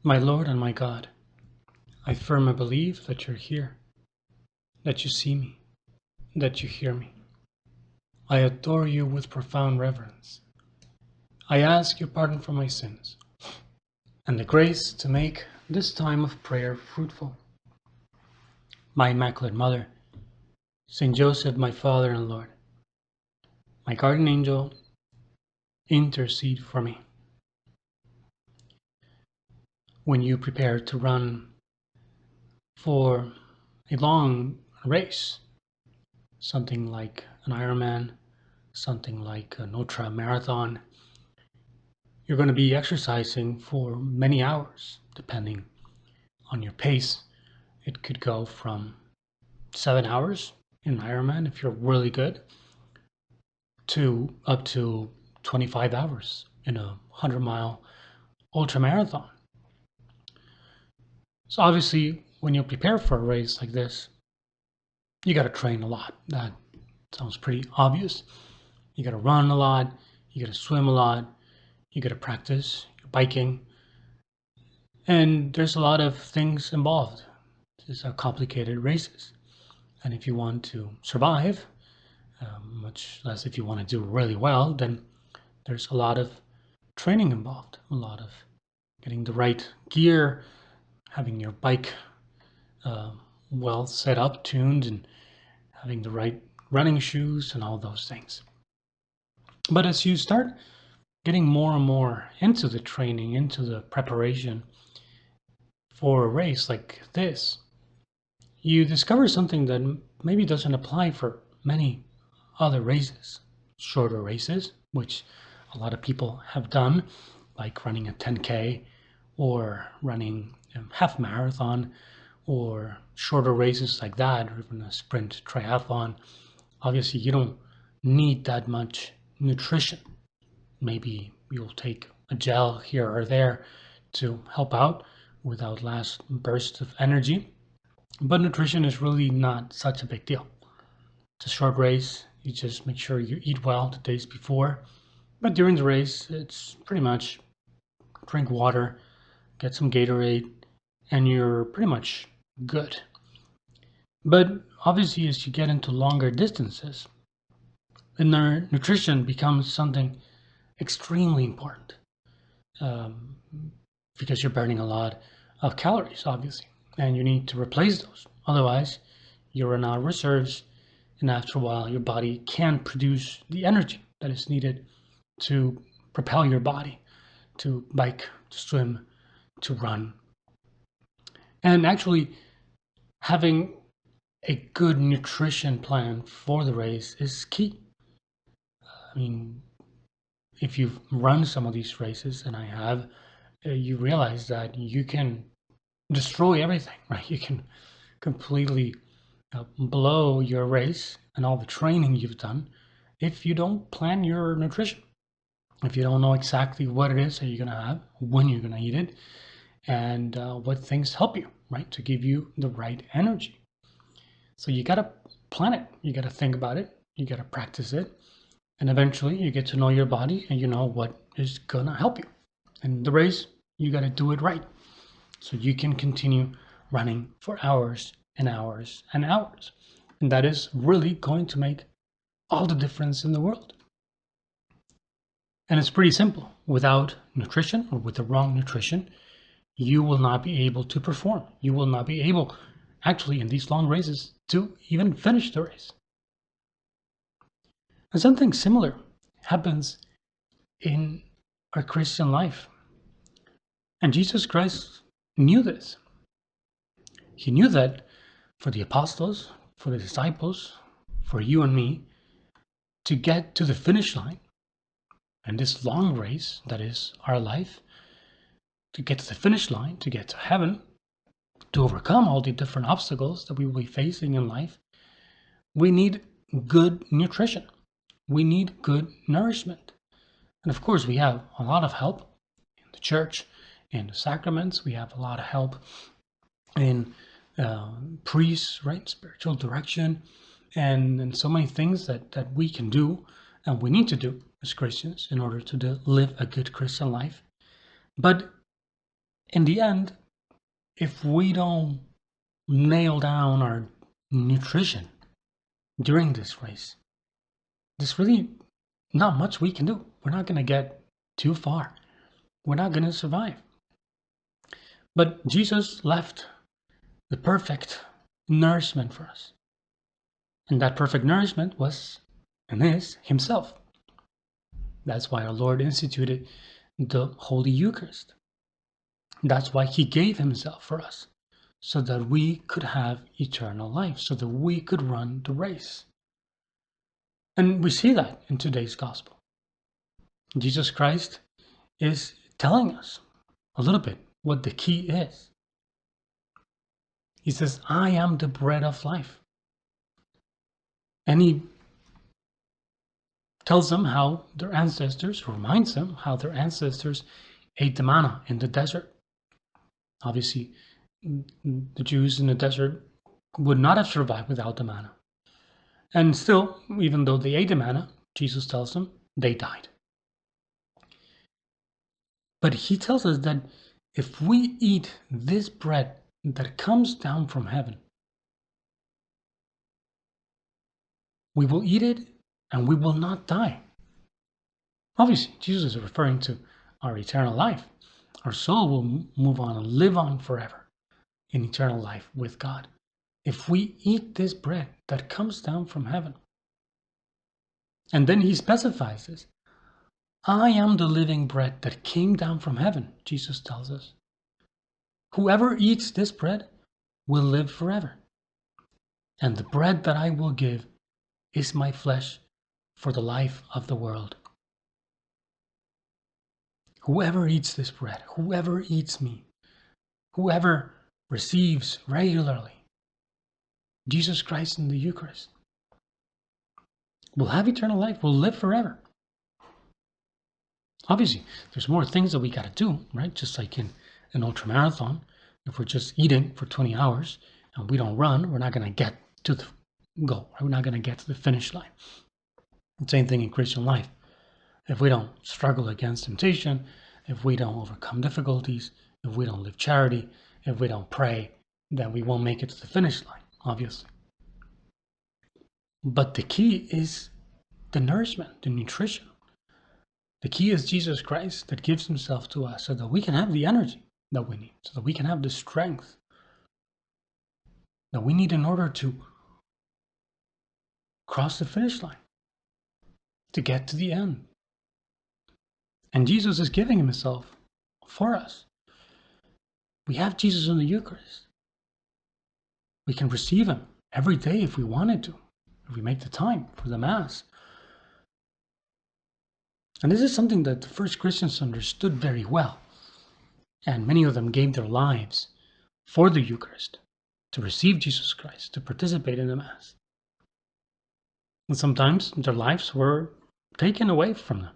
My Lord and my God, I firmly believe that you're here, that you see me, that you hear me. I adore you with profound reverence. I ask your pardon for my sins and the grace to make this time of prayer fruitful. My Immaculate Mother, Saint Joseph, my Father and Lord, my guardian angel, intercede for me. When you prepare to run for a long race, something like an Ironman, something like an ultra marathon, you're going to be exercising for many hours, depending on your pace. It could go from 7 hours in Ironman if you're really good, to up to 25 hours in a 100-mile ultra marathon. So obviously, when you prepare for a race like this, you got to train a lot. That sounds pretty obvious. You got to run a lot, you got to swim a lot, you got to practice your biking, and there's a lot of things involved. These are complicated races. And if you want to survive, much less if you want to do really well, then there's a lot of training involved, a lot of getting the right gear, having your bike uh, well set up, tuned, and having the right running shoes and all those things. But as you start getting more and more into the training, into the preparation for a race like this, you discover something that maybe doesn't apply for many other races, shorter races, which a lot of people have done, like running a 10K or running a half marathon or shorter races like that, or even a sprint triathlon. Obviously, you don't need that much nutrition. Maybe you'll take a gel here or there to help out without last bursts of energy. But nutrition is really not such a big deal. It's a short race. You just make sure you eat well the days before. But during the race, it's pretty much drink water, get some Gatorade, and you're pretty much good. But obviously, as you get into longer distances, then their nutrition becomes something extremely important, um, because you're burning a lot of calories, obviously, and you need to replace those. Otherwise, you run out of reserves, and after a while, your body can't produce the energy that is needed to propel your body to bike, to swim, to run. And actually, having a good nutrition plan for the race is key. I mean, if you've run some of these races, and I have, you realize that you can destroy everything, right? You can completely blow your race and all the training you've done if you don't plan your nutrition. If you don't know exactly what it is that you're going to have, when you're going to eat it, and what things help you, right, to give you the right energy. So you got to plan it. You got to think about it. You got to practice it. And eventually you get to know your body and you know what is going to help you. And the race, you got to do it right so you can continue running for hours and hours and hours. And that is really going to make all the difference in the world. And it's pretty simple. Without nutrition, or with the wrong nutrition, you will not be able to perform. You will not be able, actually, in these long races, to even finish the race. And something similar happens in our Christian life. And Jesus Christ knew this. He knew that for the apostles, for the disciples, for you and me, to get to the finish line, and this long race that is our life, to get to the finish line, to get to heaven, to overcome all the different obstacles that we will be facing in life, we need good nutrition. We need good nourishment. And of course, we have a lot of help in the church, in the sacraments. We have a lot of help in priests, right? Spiritual direction, and so many things that we can do and we need to do as Christians in order to live a good Christian life. But in the end, if we don't nail down our nutrition during this race, there's really not much we can do. We're not going to get too far. We're not going to survive. But Jesus left the perfect nourishment for us. And that perfect nourishment was and is Himself. That's why our Lord instituted the Holy Eucharist. That's why He gave Himself for us, so that we could have eternal life, so that we could run the race. And we see that in today's gospel. Jesus Christ is telling us a little bit what the key is. He says, I am the bread of life. And He tells them how their ancestors, reminds them how their ancestors ate the manna in the desert. Obviously, the Jews in the desert would not have survived without the manna. And still, even though they ate the manna, Jesus tells them they died. But He tells us that if we eat this bread that comes down from heaven, we will eat it and we will not die. Obviously, Jesus is referring to our eternal life. Our soul will move on and live on forever in eternal life with God if we eat this bread that comes down from heaven. And then He specifies this. I am the living bread that came down from heaven, Jesus tells us. Whoever eats this bread will live forever. And the bread that I will give is my flesh for the life of the world. Whoever eats this bread, whoever eats me, whoever receives regularly Jesus Christ in the Eucharist will have eternal life, will live forever. Obviously, there's more things that we got to do, right? Just like in an ultramarathon, if we're just eating for 20 hours and we don't run, we're not going to get to the goal. Right? We're not going to get to the finish line. The same thing in Christian life. If we don't struggle against temptation, if we don't overcome difficulties, if we don't live charity, if we don't pray, then we won't make it to the finish line, obviously. But the key is the nourishment, the nutrition. The key is Jesus Christ that gives Himself to us so that we can have the energy that we need, so that we can have the strength that we need in order to cross the finish line, to get to the end. And Jesus is giving Himself for us. We have Jesus in the Eucharist. We can receive Him every day if we wanted to, if we make the time for the Mass. And this is something that the first Christians understood very well. And many of them gave their lives for the Eucharist, to receive Jesus Christ, to participate in the Mass. And sometimes their lives were taken away from them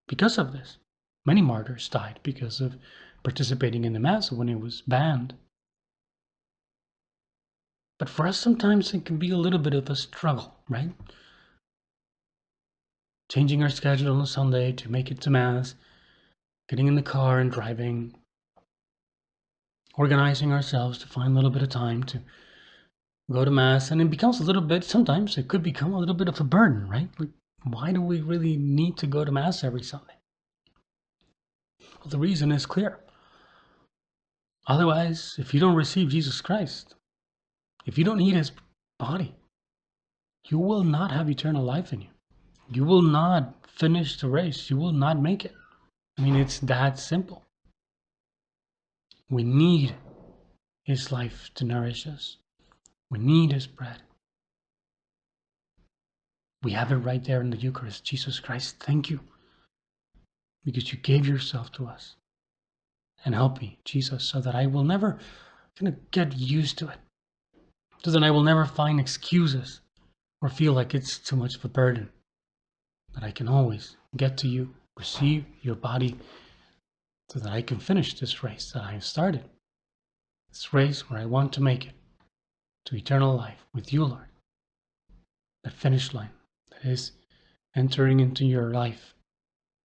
because of this. Many martyrs died because of participating in the Mass when it was banned. But for us, sometimes it can be a little bit of a struggle, right? Changing our schedule on a Sunday to make it to Mass, getting in the car and driving, organizing ourselves to find a little bit of time to go to Mass, and it becomes a little bit, sometimes it could become a little bit of a burden, right? Like, why do we really need to go to Mass every Sunday? Well, the reason is clear. Otherwise, if you don't receive Jesus Christ, if you don't eat His body, you will not have eternal life in you. You will not finish the race. You will not make it. I mean, it's that simple. We need His life to nourish us. We need His bread. We have it right there in the Eucharist. Jesus Christ, thank you, because you gave yourself to us. And help me, Jesus, so that I will never get used to it. So that I will never find excuses or feel like it's too much of a burden. That I can always get to you, receive your body, so that I can finish this race that I have started. This race where I want to make it to eternal life with you, Lord. That finish line that is entering into your life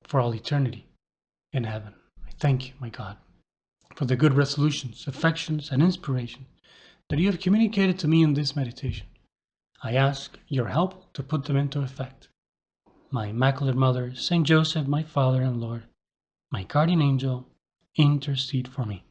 for all eternity in heaven. I thank you, my God, for the good resolutions, affections, and inspiration that you have communicated to me in this meditation. I ask your help to put them into effect. My Immaculate Mother, Saint Joseph, my Father and Lord, my guardian angel, intercede for me.